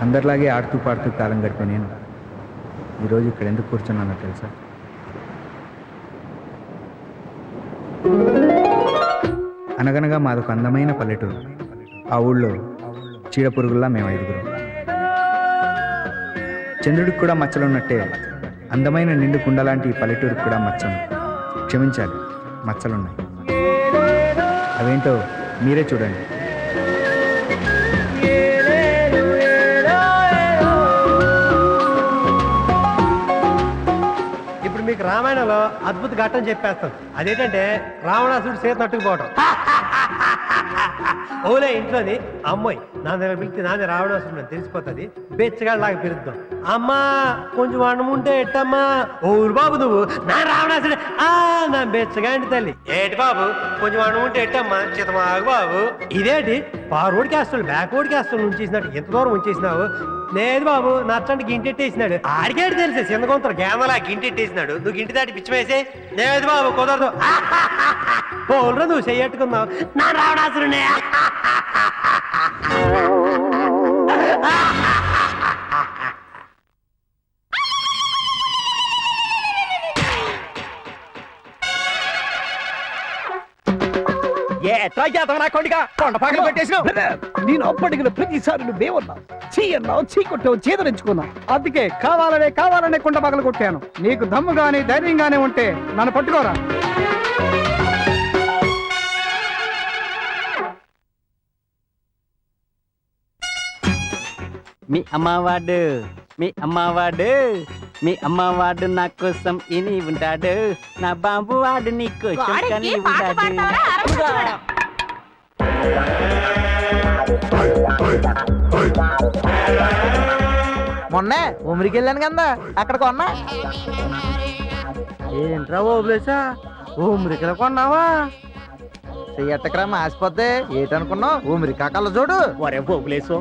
అందరిలాగే ఆడుతూ పాడుతూ కాలం గడిపే నేను ఈరోజు ఇక్కడ ఎందుకు కూర్చున్నానో తెలుసా? అనగనగా మాదొక అందమైన పల్లెటూరు. ఆ ఊళ్ళో చీడపురుగుల్లా మేము 5గురం. చంద్రుడికి కూడా మచ్చలున్నట్టే అందమైన నిండు కుండలాంటి ఈ పల్లెటూరుకు కూడా మచ్చలు. క్షమించాలి, మచ్చలున్నాయి. అవేంటో మీరే చూడండి. ఇప్పుడు మీకు రామాయణంలో అద్భుత ఘట్టం చెప్పేస్తాను. అదేంటంటే రావణాసుడు సీత నట్టుకుపోవటం. ఓలే ఇంట్లోని అమ్మాయి నా దగ్గర పిలిచి నాదే రావణాసుడు తెలిసిపోతుంది. బెచ్చగాడిలాగా పిలుద్దాం. అమ్మా కొంచెం అన్నం ఉంటే ఎట్టమ్మా. ఓరు బాబు నువ్వు నా రావణాసుడు నా బెచ్చగాడి తల్లి. ఏటి బాబు కొంచెం అన్నం ఉంటే ఎట్టమ్మా. చితమాగు బాబు. ఇదేంటి పారోడికి వేస్తాడు బ్యాక్వర్డ్కి వేస్తాడు ఉంచేసినట్టు ఎంత దూరం ఉంచేసినావు. లేదు బాబు నచ్చండి గింటెట్టేసినాడు. ఆడికేడు తెలిసే చిందకొంతరు గేమలా గింటెట్టేసినాడు. నువ్వు గింటి దాటి పిచ్చి వేసే. లేదు బాబు కుదరదు. పోలరా నువ్వు చెయ్యట్టుకున్నావు నా రావణాసురునే. నేను అప్పటికి ప్రతిసారి నువ్వేమన్నావు? చీ అన్నావు, చీ కొట్టావు, చేదరించుకున్నావు. అందుకే కావాలనే కుండ పగలు కొట్టాను. నీకు దమ్ము గానీ ధైర్యం గానీ ఉంటే నన్ను పట్టుకోరా. మీ అమ్మవాడు మీ అమ్మవాడు నా కోసం ఇని ఉంటాడు. నా బాబు వాడు నీ కోసం కని ఉంటాడు. మొన్నే ఉమిరికి వెళ్ళాను కదా, అక్కడ కొన్నా. ఏంట్రా ఓబ్లేసా ఊమిరికలు కొన్నావా? చెయ్యట్టకరా మాసిపోతే ఏటనుకున్నావు? ఊమిరికా కళ్ళ చూడు. ఒరే బొబులేసు,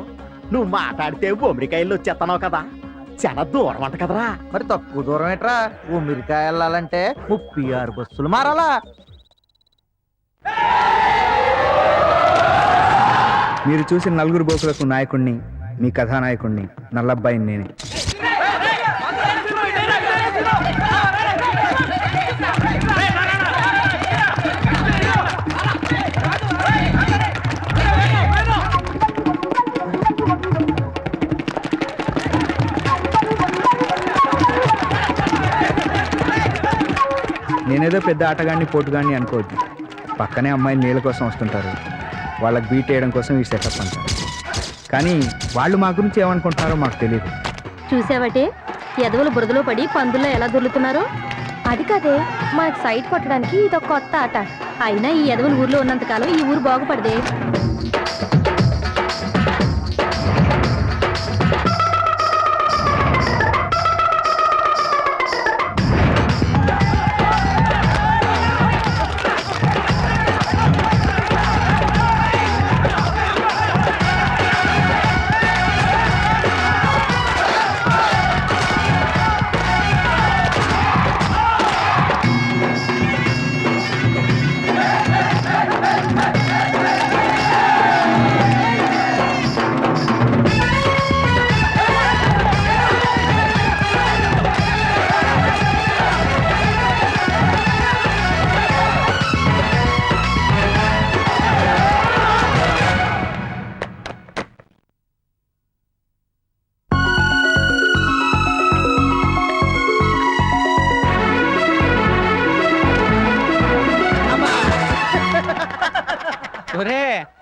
నువ్వు మాట్లాడితే బొమ్మిడికాయలు వచ్చేస్తున్నావు కదా, చాలా దూరం అంట కదరా. మరి తక్కువ దూరం ఏట్రా? ఊమిరికా వెళ్ళాలంటే 36 బస్సులు మారాలా. మీరు చూసిన 4 బోకులకు నాయకుణ్ణి, మీ కథానాయకుణ్ణి నల్లబ్బాయిని నేనే. నేనేదో పెద్ద ఆటగాడిని పోటుగాడిని అనుకోవద్దు. పక్కనే అమ్మాయిలు నీళ్ళ కోసం వస్తుంటారు, వాళ్ళకి బీట్ వేయడం కోసం ఈ సెటప్ అంటారు. కానీ వాళ్ళు మా గురించి ఏమనుకుంటున్నారో మాకు తెలియదు. చూసావటే ఎదవలు బురదలో పడి పందుల్లో ఎలా దొర్లుతున్నారో. అది కాదే మనకు సైట్ కొట్టడానికి ఇదొక కొత్త ఆట. అయినా ఈ ఎదవలు ఊర్లో ఉన్నంతకాలం ఈ ఊరు బాగుపడదే.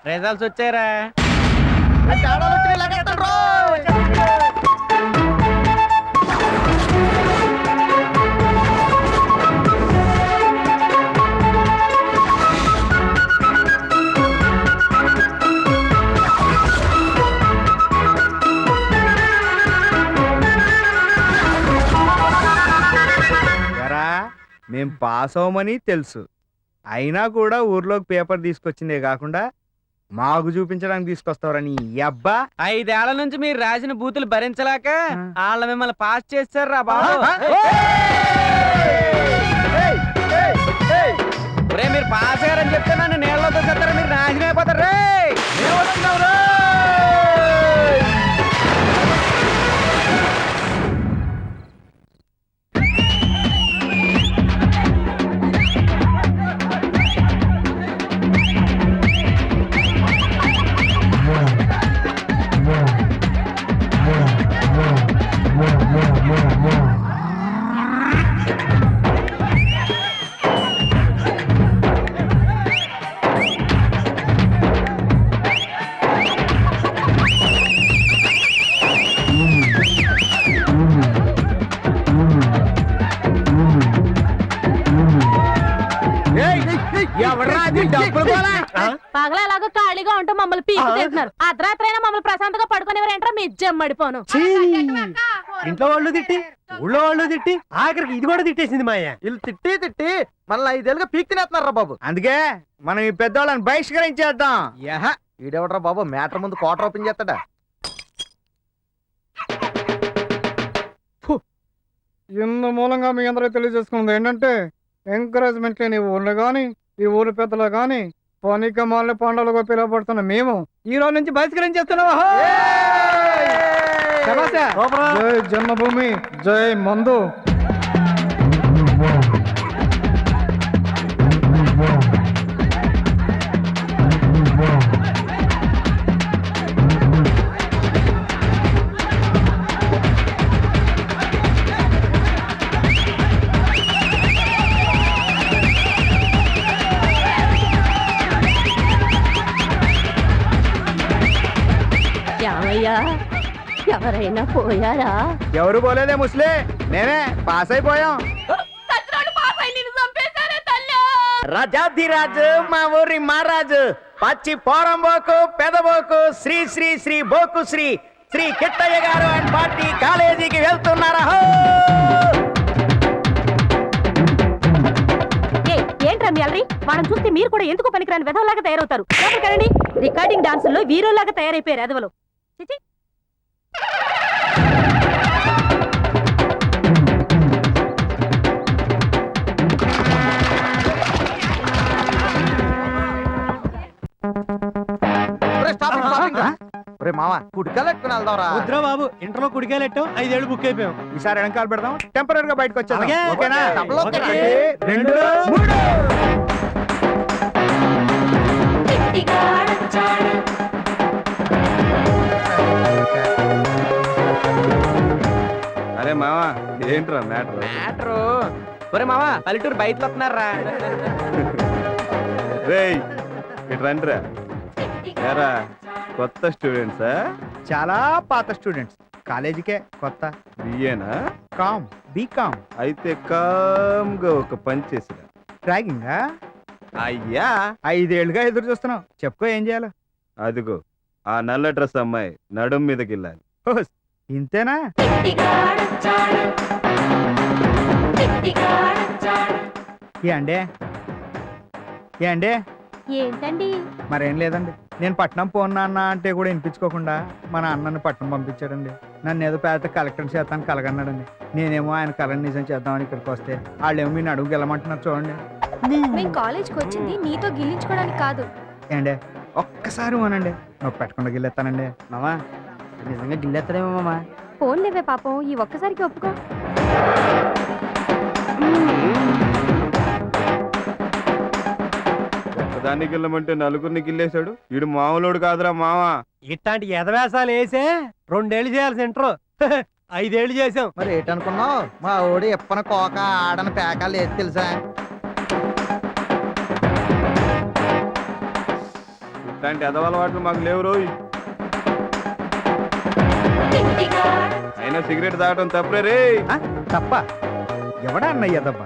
రిజల్ట్స్ వచ్చారా? మేం పాస్ అవ్వమని తెలుసు, అయినా కూడా ఊర్లోకి పేపర్ తీసుకొచ్చిందే కాకుండా మాకు చూపించడానికి తీసుకొస్తారని. అబ్బా 5 ఏళ్ల నుంచి మీరు రాసిన బూతులు భరించలేక వాళ్ళ మిమ్మల్ని పాస్ చేస్తారు రా బాబు. మీరు పాస్ అయ్యారని చెప్తే నన్ను నీళ్ళతో చెప్తారా? మీరు నాశనం అయిపోతారు రే. ఖాళీగా ఉంటూ మమ్మల్ని పీకు తింటున్నారు. అర్ధరాత్రైనా మమ్మల్ని ప్రశాంతంగా పడుకునేవారంటారా మీ జమ్మడిపోను. ఛీ! ఇంట్లో వాళ్ళు తిట్టి ఊళ్ళో వాళ్ళు తిట్టి ఆఖరికి ఇది కూడా తిట్టేసింది మాయ. వీళ్ళు తిట్టి తిట్టి మళ్ళీ 5 ఏళ్ళుగా పీక్ తినేస్తున్నారా బాబు. అందుకే మనం ఈ పెద్దవాళ్ళని బహిష్కరించేద్దాం. యహ ఈడెవడరా బాబు మ్యాటర్ ముందు కోటర్ ఓపెన్ చేస్తాడా. ఇందు మూలంగా మీ అందరూ తెలియజేసుకున్నది ఏంటంటే ఎంకరేజ్మెంట్ లేని ఊర్లు కానీ ఈ ఊరు పెద్దలు కానీ పనిక మాల పండుగలుగా పిలువబడుతున్న మేము ఈ రోజు నుంచి బహిష్కరించేస్తున్నాం. జై జన్మభూమి, జై మందు. యావయ్యా, ఎవరైనా పోయారా? ఎవరు పోలేదే ముస్లే, మేమే పాస్ అయిపోయాం. రాజాధిరాజు మా ఊరి మహారాజు పచ్చి పోరంబోకు పెదబోకు శ్రీ శ్రీ శ్రీ బోకు శ్రీ శ్రీ కిట్టయ్య గారు అండ్ పార్టీ కాలేజీకి వెళ్తున్నారా. ఏంట్రా మీ అల్రి? మనం చూస్తే మీరు కూడా ఎందుకు పనికిరాని వెధవలాగా తయారవుతారు. రికార్డింగ్ డాన్సుల్లో వీరులాగా తయారైపోయారు ఎదవలు. ఒరే మామ కుడికలు ఎట్టుకుని వెళ్దాంరా. వద్దురా బాబు, ఇంటర్లో కుడికాయలెట్టాం 5 ఏళ్ళు బుక్ అయిపోయాం. ఈసారి వెనకాల పెడదాం, టెంపరీగా బయటకు వచ్చేద్దాం. అలాగే. ఓకేనా? డబ్బులు ఓకేనా? 1 2 3. అరే మావా ఏంట్రా మ్యాటర్? మ్యాటరు ఒరే మావా పల్లెటూరు బయటలు వస్తున్నారా? రేయ్ ఇటు రండిరా. ఏరా కొత్త స్టూడెంట్సా? చాలా పాత స్టూడెంట్స్, కాలేజీకే కొత్త. బిఏనా? Com, BCom. అయితే కామ్గా ఒక పని చేసిరా. ట్రాగింగా అయ్యా 5 ఏళ్ళుగా ఎదురు చూస్తున్నాం. చెప్పుకో ఏం చేయాలో. అదిగో ఆ నల్ల డ్రెస్ అమ్మాయి నడుం మీదకి వెళ్ళాలి. ఓస్, ఇంతేనా? ఏండే ఏంటండి? మరేం లేదండి, నేను పట్నం పోన్నా అన్న అంటే కూడా వినిపించుకోకుండా మన అన్నని పట్నం పంపించాడండి. నన్ను ఏదో పేద కలెక్టర్ చేస్తాను కలగన్నాడండి. నేనేమో ఆయన కళను నిజం చేద్దామని ఇక్కడికి వస్తే వాళ్ళేమో మీ అడుగు గెలమంటున్నారు చూడండి. మేము కాలేజ్కి వచ్చింది నీతో గిల్లించుకోవడానికి కాదు. ఏండే ఒక్కసారి అనండి, నువ్వు పెట్టకుండా గిల్లెత్తానండి. మామా నిజంగా గిల్లెత్తడేమో మామా. ఫోన్ లేవే పాపం, ఈ ఒక్కసారికి ఒప్పుకో. ఒక్కదాన్ని గిల్లమంటే నలుగురిని గిల్లేశాడు. వీడు మామూలుడు కాదురా మావా. ఇట్లాంటి ఎదవేసాలు వేసే 2 ఏళ్ళు చేయాల్సి ఇంటర్ 5 ఏళ్ళు చేసాం. మరి ఏంటనుకున్నావు, మా ఓడి ఎప్పన కోక ఆడని పేకాలు ఏది తెలుసా. ఇట్లాంటి ఎదవలవాట్లు మాకు లేవు రోయ్. అయినా సిగరెట్ తాగటం తప్పలే రే. ఆ? తప్ప ఎవడా అన్నయ్య తప్ప.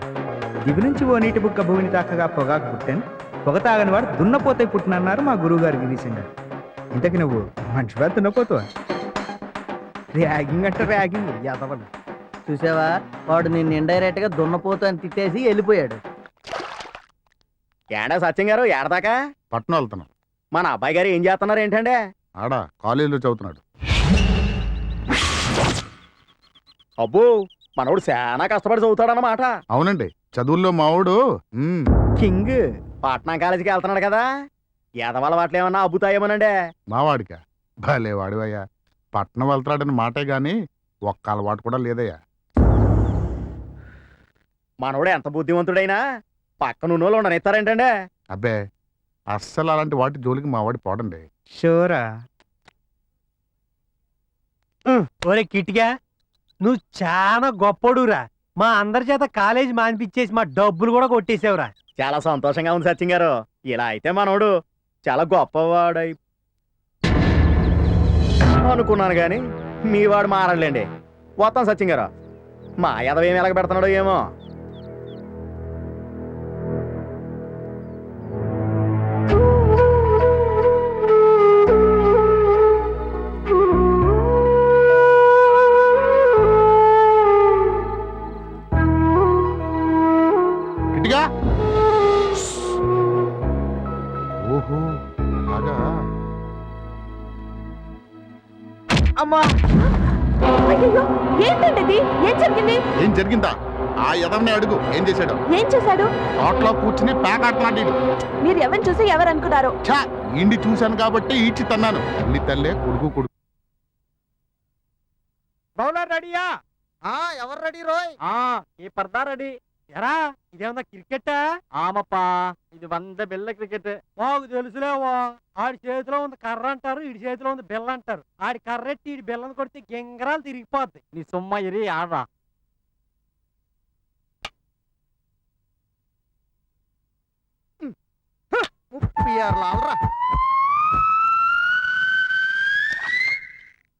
దిగు నుంచి ఓ నీటి బుక్క భూమిని తాకగా పొగాకు పుట్టాను, పొగ తాగని వాడు దున్నపోతే పుట్టినన్నారు మా గురువు గారు గిరీశం గారు. ఇంతకి నువ్వు మనిషిగా దున్నపోతావా? ర్యాగింగ్ అంటే ర్యాగింగ్ యాదవలు. చూసావా, వాడు నిన్ను ఇండైరెక్ట్ గా దున్నపోతు అని తిట్టేసి వెళ్ళిపోయాడు. ఏడా సత్యం గారు ఏడదాకా పట్నం వెళ్తున్నాం. మన అబ్బాయి గారు ఏం చేస్తున్నారు ఏంటంటే? ఆడ కాలేజీలో చదువుతున్నాడు. అబ్బో మనోడు చాలా కష్టపడి చదువుతాడన్నమాట. అవునండి, చదువుల్లో మావాడు కింగ్. పట్నం కాలేజీకి వెళ్తున్నాడు కదా, ఎదవాళ్ళ వాటిలో ఏమన్నా అబ్బుతాయేమోనండి. మావాడికా? భలే వాడివయ్యా. పట్నం వెళ్తాడని మాటే గాని ఒక్క అలవాటు కూడా లేదయ్యా. మనోడు ఎంత బుద్ధివంతుడైనా పక్కన ఉన్నోళ్ళు ఉండనిస్తారేంటండి? అబ్బే అస్సలు అలాంటి వాటి జోలికి మావాడి పోడండి. షూరా? ఒరే కిట్గా, నువ్వు చాలా గొప్పడురా. మా అందరి చేత కాలేజీ మానిపించేసి మా డబ్బులు కూడా కొట్టేసావురా. చాలా సంతోషంగా ఉంది సత్యం గారు. ఇలా అయితే మనోడు చాలా గొప్పవాడై అనుకున్నాను గాని మీ వాడు మారలేండి. వస్తాం సత్యం గారు. మా ఎదవ ఏమి ఎలాగ పెడుతున్నాడో ఏమో. అమ్మా అయ్యో ఏంటండి ఇది? ఏం జరిగింది? ఏం జరిగిందా? ఆ ఎదవని అడుగు ఏం చేశాడు. ఏం చేశాడు? తోటలో కూర్చుని పేకాటలాడాడు. మీరు ఎవరిని చూసి ఎవరు అనుకున్నారు? ఛా, ఇండి చూశాను కాబట్టి ఈడ్చి తన్నాను. తల్లి తల్లే కొడుకు. బౌలర్ రెడీయా? ఎవరు రెడీ రోయ్? ఈ పర్దా రెడీ. ఎరా ఇదేమన్నా క్రికెటా? ఆమప్పా ఇది 100 బిళ్ళ క్రికెట్. మాకు తెలుసులేవా, ఆడి చేతిలో ఉంది కర్ర అంటారు, ఈడి చేతిలో ఉంది బిల్ల అంటారు. ఆడి కర్రెట్టి ఈడి బిల్లని కొడితే గింగరాలు తిరిగిపోద్ది. నీ సొమ్మ ఇరి ఆడరా.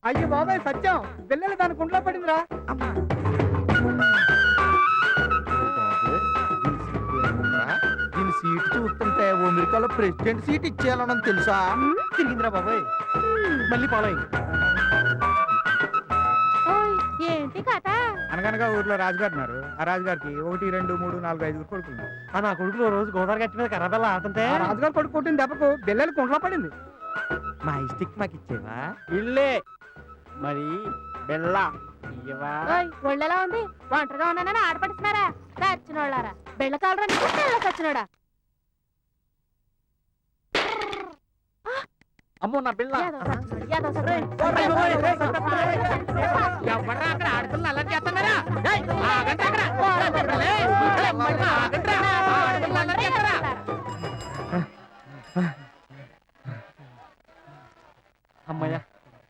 అయ్యో బాబాయ్ సత్యం, పిల్లలు దాని కుంట్లో పడిందిరా. దీని సీట్ చూస్తుంటే అమెరికాలో ప్రెసిడెంట్ సీట్ ఇచ్చేయాలని తెలుసా? తిరిగిందిరా బాబాయ్. మళ్ళీ ఫాలో ఏంటి కథ? అనగనగా ఊర్లో రాజుగారు ఉన్నారు. ఆ రాజుగారికి 1 2 3 4 5 కొడుకులు. ఆ నా కొడుకులు ఓ రోజు గోదావరి గట్టి మీద కర్ర బిల్ల ఆడుతుంటే ఆ రాజుగారు కొడుకు కొట్టిన దెబ్బకు బిల్లలు కుంట్లో పడింది. మా స్టిక్ మాకు ఇచ్చేవా? ఇల్లే మరి బిళ్ళ ఇయ్యవా? ఒళ్ళెలా ఉంది? ఒంటరిగా ఉన్నానని ఆడపడుతున్నారా? చచ్చినోళ్ళారా, బిళ్ళ కాలరా నీకు, పిల్ల చచ్చినోడా? అమ్మో నా బిళ్ళ. ఏదో చచ్చినోడు, ఏదో చచ్చినోడు. ఎవరా అక్కడ ఆడుతున్న అలా చేస్తున్నారా? అమ్మయ్య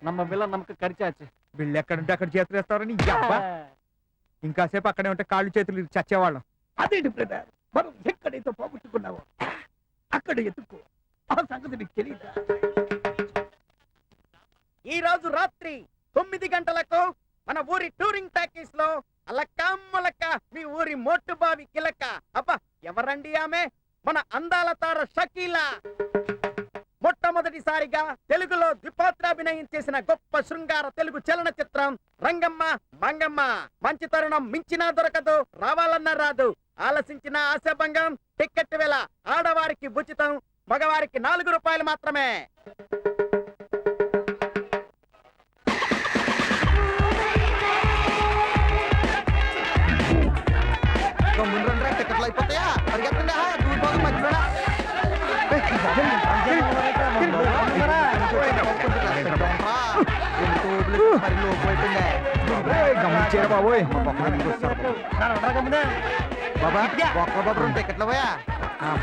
నమ్మ బిళ్ళ నమ్మక కరిచాచి. బిల్లు ఎక్కడుంటే అక్కడ చేతులు వేస్తారని ఇంకాసేపు అక్కడే ఉంటే కాళ్ళు చేతులు ఇరిగి చచ్చేవాళ్ళం. అదేంటి బ్రదర్, మనం ఎక్కడైతే పోగొట్టుకున్నావో అక్కడ ఎత్తుకో. ఆ సంగతి నీకు తెలియదా? ఈ రోజు రాత్రి 9 గంటలకు మన ఊరి టూరింగ్ ప్యాకేజ్ లో అలక్క మీ ఊరి మోటుబావి కిలక. అబ్బా ఎవరండి ఆమె? మన అందాల తార షకీలా. మొట్టమొదటిసారిగా తెలుగులో ద్విపాత్రాభినయం చేసిన గొప్ప శృంగార తెలుగు చలనచిత్రం రంగమ్మ మంగమ్మ. మంచి తరుణం మించినా దొరకదు, రావాలన్నా రాదు. ఆలసించిన ఆశాభంగం. టికెట్ వేళ ఆడవారికి ఉచితం, మగవారికి 4 రూపాయలు మాత్రమే. టికెట్లు అయిపోతాయా? పరిగెత్తండి, దూరిపోదు మధ్యలో. గమనించారా బాబోయ్? బాబా ఒక్క టికెట్లు పోయా?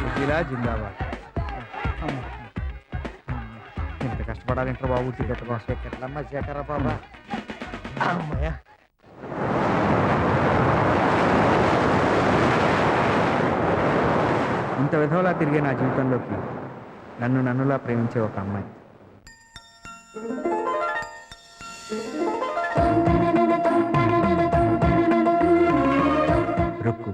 బుద్ధిలా జిందాబాద్. ఎంత కష్టపడాలంటారు బాబు టికెట్ కోసం. టికెట్లమ్మా చేకరా బాబా. అమ్మయ్య. ఇంత విధంగా తిరిగే నా జీవితంలోకి నన్నులా ప్రేమించే ఒక అమ్మాయి. రుక్కు.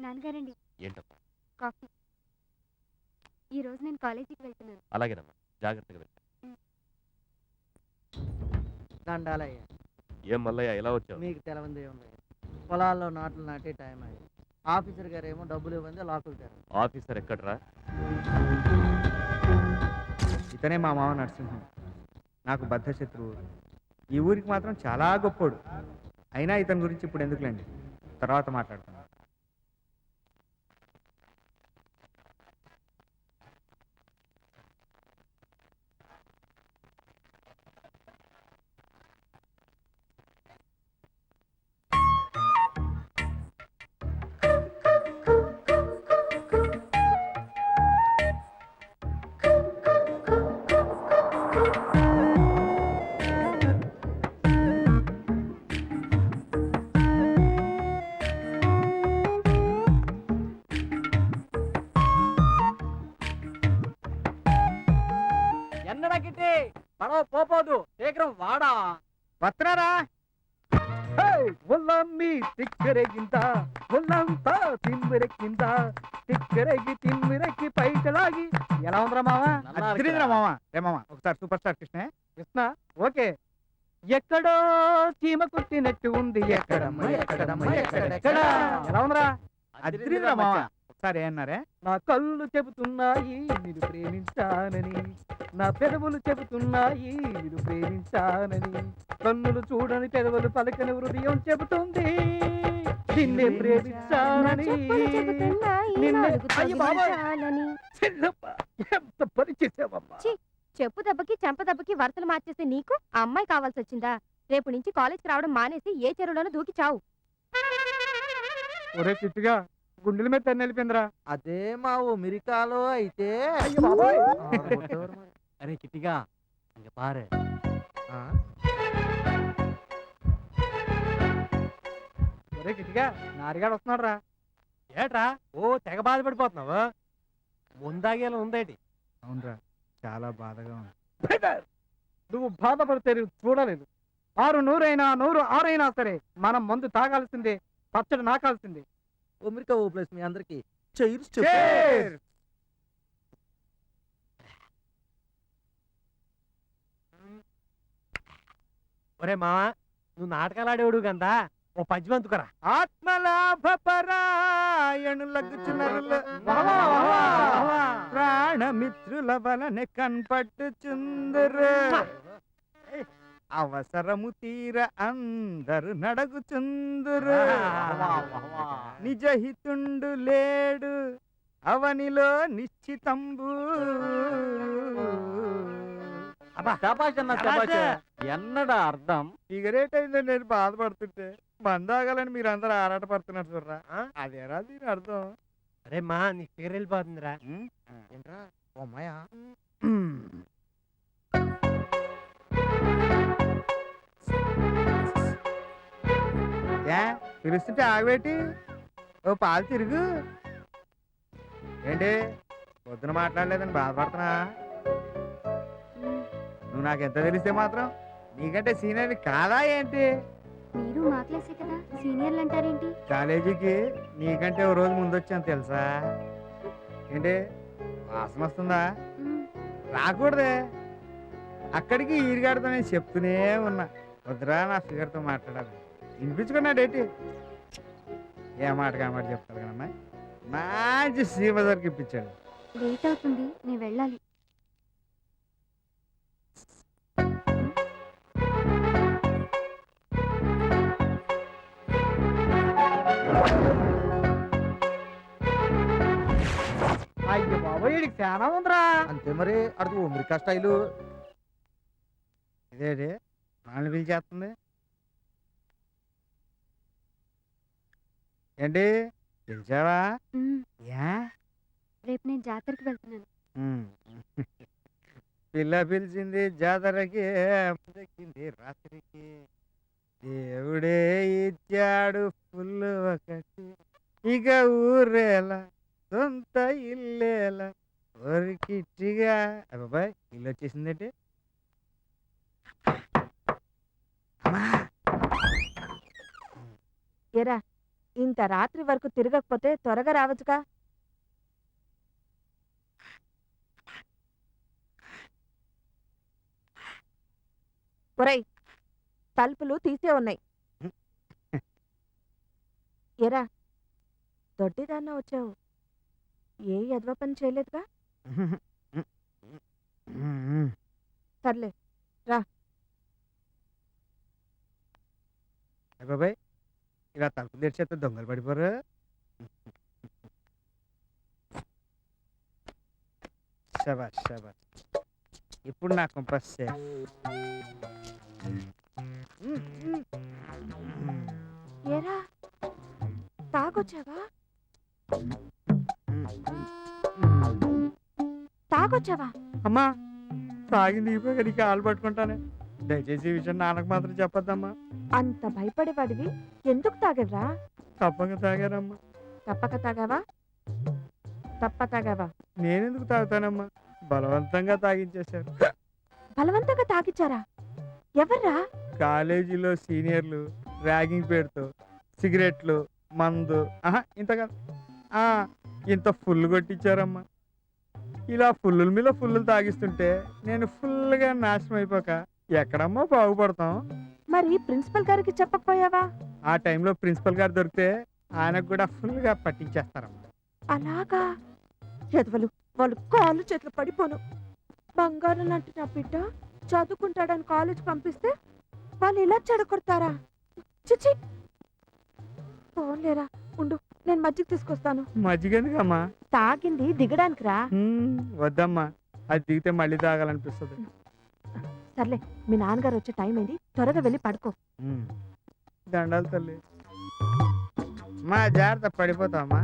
నాన్నగారండి, ఏంటమ్మా? కాఫీ. ఈ రోజు నేను కాలేజీకి వెళ్తున్నాను. అలాగేనమ్మా, జాగ్రత్తగా వెళ్ళు. దండాలయ్యా, ఏం మల్లయ్య ఎలా వచ్చావు? మీకు తెలవంది ఏముంది? పొలాల్లో నాట్లు నాటే టైం అయ్యి ఆఫీసర్ గారు ఏమో డబ్బులు ఇవ్వండి లాక్కుంటారు. ఆఫీసర్ ఎక్కడ్రా? ఇతనే మా మామ నరసింహం. నాకు బద్ధ శత్రువు. ఈ ఊరికి మాత్రం చాలా గొప్పోడు. అయినా ఇతని గురించి ఇప్పుడు ఎందుకులేండి, తర్వాత మాట్లాడుతున్నాను. ఎన్నడా గిట్టి పడవ పోపోదు శీఘ్రం వాడా. వస్తున్నారా? హేయ్! ఒళ్ళమ్మి తిక్కరెగింత ఒళ్ళంతా తిమ్మిరెక్కింత తిక్కరెగి తిమ్మిరెక్కి పైకలాగి ఎలా ఉందిరా మావా తిరిగిరా మామ రే మామ ఒకసారి super star Krishna Krishna okay ఎక్కడో చీమ కుట్టినట్టు ఉంది ఎక్కడమ్మ ఎక్కడమ్మ ఎక్కడెక్కడ ఎలా ఉందిరా అదిరిరా మామ ఒకసారి ఏమన్నారే నా కళ్ళు చెబుతున్నాయి నిన్ను ప్రేమించానని నా పెదవులు చెబుతున్నాయి నిన్ను ప్రేమించానని కన్నులు చూడని పెదవులు పలకని హృదయం చెబుతుంది నిన్నే ప్రేమించానని నిన్నే అయ్య బాబాయ్ చిన్నప్ప, ఎంత పని చేసావమ్మా చెప్పు దెబ్బకి చెంప దెబ్బకి వరుసలు మార్చేస్తే నీకు ఆ అమ్మాయి కావాల్సి వచ్చిందా? రేపు నుంచి కాలేజ్కి రావడం మానేసి ఏ చెరువులోనూ దూకి చావు. ఒరే చిట్టుగా గుండెల మీద తన్ని వెళ్ళిపోయిందిరా అదే మా అమెరికాలో అయితే అయ్య బాబాయ్ అరే చిట్టిగా ఇంక పారు. ఒరే చిట్టుగా నారిగాడు వస్తున్నాడు రా ఏట్రా ఓ తెగ బాధపడిపోతున్నావు ముందాగేలా ఉందేటి అవునరా చాలా బాధగా ఉంది. నువ్వు బాధపడితే నేను చూడలేదు. 600 100 6 సరే మనం మందు తాగాల్సిందే, పచ్చడి నాకాల్సిందే. అమెరికా ఓ ప్లేస్ మీ అందరికి చైర్స్ Cheers! ఒరే మావా నువ్వు నాటకాలు ఆడేవాడు కదా ఓ పద్యమంతుకరా. ఆత్మలాభపరాయణులకు చునరులు ప్రాణమిత్రుల వలన కన్పట్టుచుందురు అవసరము తీర అందరు నడగుచుందురు నిజహితుండు లేడు అవనిలో నిశ్చితంబు. శభాష్ అన్న శభాష్. ఎన్నడా అర్థం? సిగరేట్ అయిందని నేను బాధపడుతుంటే మందాగాలని మీరందరూ ఆరాట పడుతున్నారు చూడరా, అదేరా దీని అర్థం. అరే మా నీ పేరు వెళ్ళిపోతుందిరా. ఏంట్రా ఓ అమ్మాయా ఏ పిలుస్తుంటే ఆగబెట్టి ఓ పాలు తిరుగు. ఏంటి పొద్దున మాట్లాడలేదని బాధపడుతున్నా? నువ్వు నాకెంత తెలిస్తే మాత్రం నీకంటే సీనియర్ కాదా ఏంటి? మీరు మా క్లాసే కదా, సీనియర్లు అంటారేంటి? కాలేజీకి నీకంటే ఓ రోజు ముందు వచ్చాను తెలుసా? ఏంటి వాసన వస్తుందా? రాకూడదే. అక్కడికి ఈరిగాడితో నేను చెప్తూనే ఉన్నా, వద్దురా నా ఫిగర్తో మాట్లాడాలి. వినిపించుకున్నాడేంటి? ఏ మాటగా మాట చెప్తారు కదమ్మా. మంచి సీమ దగ్గరికి ఇప్పించాడు. లేట్ అవుతుంది, నేను వెళ్ళాలి. అయ్యో బాబాయ్ వీడికి చాలా ఉందిరా. అంతే మరి అడుగు అమెరికా స్టైలు. ఇదేంటి వాళ్ళని పిలిచేస్తుంది ఏంటి? పిలిచావా? యా రేపు నేను జాతరకి వెళ్తున్నాను. పిల్ల పిలిచింది జాతరకి, దక్కింది రాత్రికి. దేవుడే ఇచ్చాడు పుల్లు ఒకటి, ఇక ఊరేలా సొంత ఇల్లేలా ఒరికిట్టిగా. అబ్బాయి ఇల్లు వచ్చేసిందేంటి? ఎరా ఇంత రాత్రి వరకు తిరగకపోతే త్వరగా రావచ్చుగా. ఒరేయ్ తలుపులు తీసే ఉన్నాయి. ఎరా దొడ్డిదాన్న వచ్చావు, ఏ ఎదవ పని చేయలేదుగా. సర్లే రా. బాబాయ్ ఇలా తలుపు తెరిచేస్తే దొంగలు పడిపోరు. శబాష్ శబాష్. ఇప్పుడు నా కంపస్ సేఫ్. ఏరా తాగొచ్చావా? తాగొచ్చావా? అమ్మా తాగింది ఇపోయి నీకు కాలు పట్టుకుంటానే. దయచేసి ఈ విషయం నాన్నకు మాత్రం చెప్పొద్దమ్మా. అంత భయపడేవాడివి ఎందుకు తాగేవరా? తప్పక తాగానమ్మా. తప్పక తాగావా? తప్ప తాగావా? నేనెందుకు తాగుతానమ్మా, బలవంతంగా తాగించేశారు. బలవంతంగా తాగిచ్చారా? ఎవర్రా? కాలేజీలో సీనియర్లు ర్యాగింగ్ పేరుతో సిగరెట్లు మందు ఇంత కాదు ఇంత ఫుల్ కొట్టించారమ్మా. ఇలా ఫుల్లుల మీద ఫుల్లులు తాగిస్తుంటే నేను ఫుల్గా నాశనం అయిపోక ఎక్కడమ్మా బాగుపడతాం. మరి ప్రిన్సిపల్ గారికి చెప్పకపోయావా? ఆ టైంలో ప్రిన్సిపల్ గారు దొరికితే ఆయనకు కూడా ఫుల్గా పట్టించేస్తారమ్మా. అలాగా? ఎదవలు వాళ్ళు కాళ్ళు చేతులు పడిపోను. బంగారం లాంటి నా బిడ్డ చదువుకుంటాడని కాలేజ్ పంపిస్తే వాళ్ళు ఇలా చెడగొడతారా? చిచి, పోలేరా, ఉండు, నేను మజ్జిగ తీసుకొస్తాను. మజ్జిగెందుకమ్మా? తాగింది దిగడానికి రా. వద్దమ్మా, అది దిగితే మళ్ళీ తాగాలనిపిస్తుంది. సర్లే, మీ నాన్నగారు వచ్చే టైం అయింది, త్వరగా వెళ్ళి పడుకో. దండాలు తల్లి. మా జాగ్రత్త, పడిపోతామా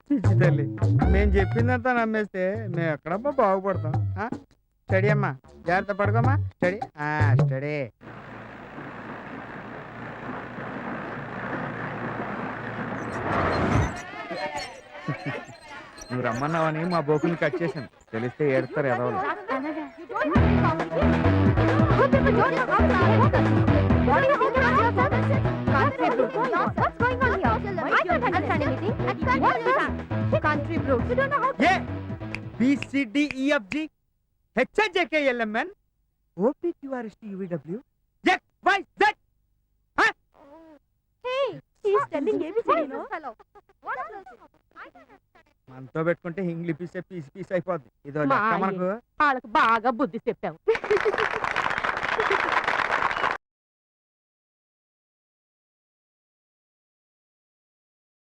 పిచ్చి తల్లి. మేము చెప్పిందంతా నమ్మేస్తే మేము ఎక్కడమ్మా బాగుపడతాం. స్టడీ అమ్మా, జాగ్రత్త పడుకోమ్మా. Study study. నువ్వు రమ్మన్నావని మా బోకుని కట్ చేశాను. తెలిస్తే ఏడుస్తారు ఎదవలు. BCDEFG HJKLMN OPQRSTUVW XYZ. మనతో పెట్టుకుంటే ఇంగ్లీష్ పీస్ పీస్ అయిపోద్ది. ఇదో లెక్క మనకు. వాళ్ళకి బాగా బుద్ధి చెప్పావు.